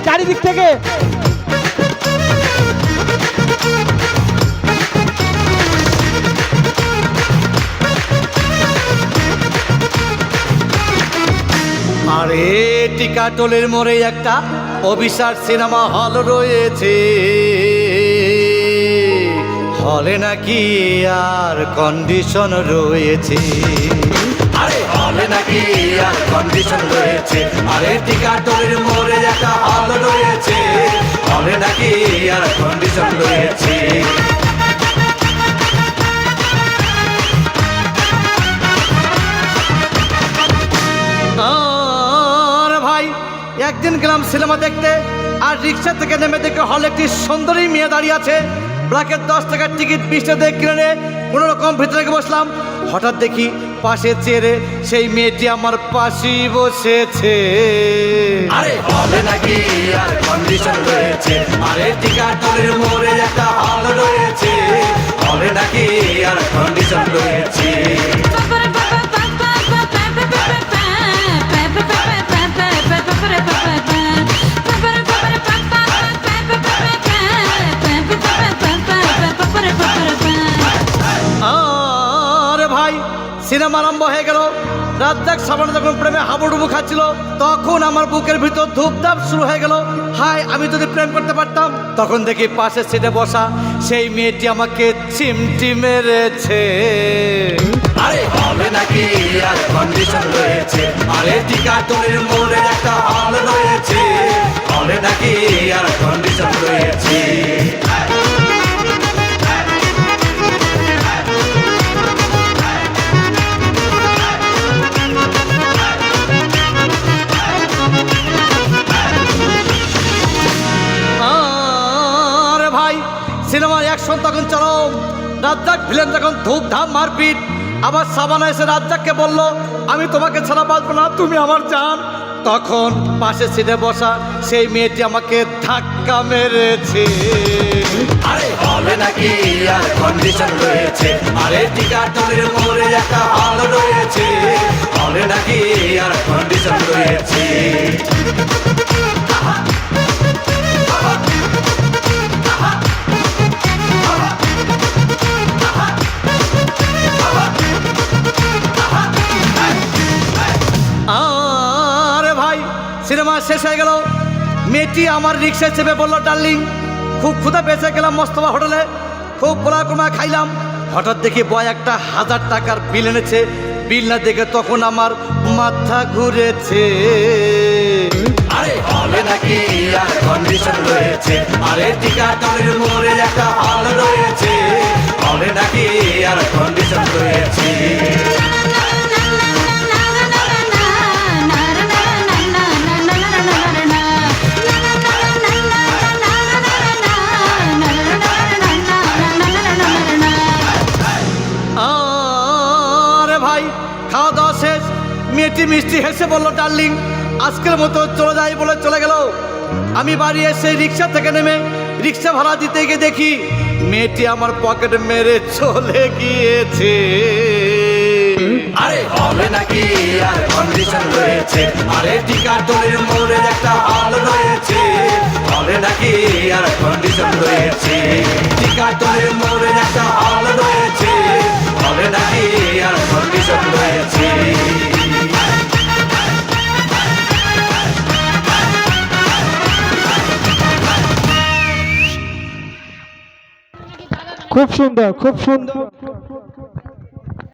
চারিদিক থেকে। আরে টিকাটলের মোড়ে একটা অভিশাপ সিনেমা হল রয়েছে, হলে নাকি আর কন্ডিশন রয়েছে। আরে হলে নাকি আর কন্ডিশন রয়েছে। আরে টিকাটলের মোড়ে একটা হল রয়েছে, হলে নাকি আর কন্ডিশন রয়েছে। একদিন গেলাম সিনেমা দেখতে, আর রিক্সা থেকে নেমে দেখে হলে একটি সুন্দরী মেয়ে দাঁড়িয়ে আছে। ব্ল্যাকের 10 টাকার টিকিট 20 টাকা দিয়ে কিনে কোনো রকম ভিতরে বসলাম। হঠাৎ দেখি পাশে চেয়ারে সেই মেয়েটি আমার পাশেই বসেছে। আরে হলে নাকি আর কন্ডিশন রয়েছে। আরে টিকাটলের মোড়ে একটা হল রয়েছে, হলে নাকি আর কন্ডিশন রয়েছে। সিনেমা আরম্ভ হয়ে গেল। রাজ্জাক সাবানা যখন প্রেমে হাবুডুবু খাচ্ছিল, তখন আমার বুকের ভিতর ধূপধাপ শুরু হয়ে গেল। হাই, আমি যদি প্রেম করতে পারতাম। তখন দেখি পাশের সিটে বসা সেই মেয়েটি আমাকে চিমটি মেরেছে। আরে হলে নাকি আর কন্ডিশন রয়েছে। আরে টিকাটলের মোড়ে একটা হল রয়েছে, হলে নাকি আর কন্ডিশন রয়েছে। সিনেমার অ্যাকশন তখন চরম। রাজ্জাক ভিলেন যখন ধূপধাম মারপিট। আবার সাবানা এসে রাজ্জাককে বলল, আমি তোমাকে ছাড়া বাঁচবো না, তুমি আমার জান। তখন পাশে সিটে বসা সেই মেয়েটি আমাকে ধাক্কা মেরেছে। আরে হলে নাকি আর কন্ডিশন রয়েছে। আরে টিকাটলের মোড়ে একটা হল রয়েছে, হলে নাকি আর কন্ডিশন রয়েছে। সিনেমা শেষ হয়ে গেল। মেয়েটি আমার রিক্সায় চেপে বলল, ডার্লিং খুব ক্ষুধা পেয়েছে, গেলাম মোস্তফা হোটেলে, খুব পোলা কমা খাইলাম। হঠাৎ দেখি বয় একটা 1000 টাকার বিল এনেছে। বিল না দেখে তখন আমার মাথা ঘুরেছে। আরে হলে নাকি আর কন্ডিশন রয়েছে। আরে টিকাটলের মোড়ে একটা হল রয়েছে, হলে নাকি আর কন্ডিশন রয়েছে। খাওয়া দাওয়া শেষ। মেয়েটি মিষ্টি হেসে বলল, ডার্লিং আজকের মতো চলে যাই বলে চলে গেল। আমি বাড়ি এসে রিক্সা থেকে নেমে রিক্সা ভাড়া দিতে গিয়ে দেখি মেয়েটি আমার পকেট মেরে চলে গিয়েছে। আরে হলে নাকি আর কন্ডিশন রয়েছে। আরে টিকাটলের মোড়ে একটা হল রয়েছে, হলে নাকি আর কন্ডিশন রয়েছে। টিকাটলের মোড়ে একটা হল রয়েছে, হলে নাকি আর কন্ডিশন রয়েছে। খুব সুন্দর, খুব সুন্দর।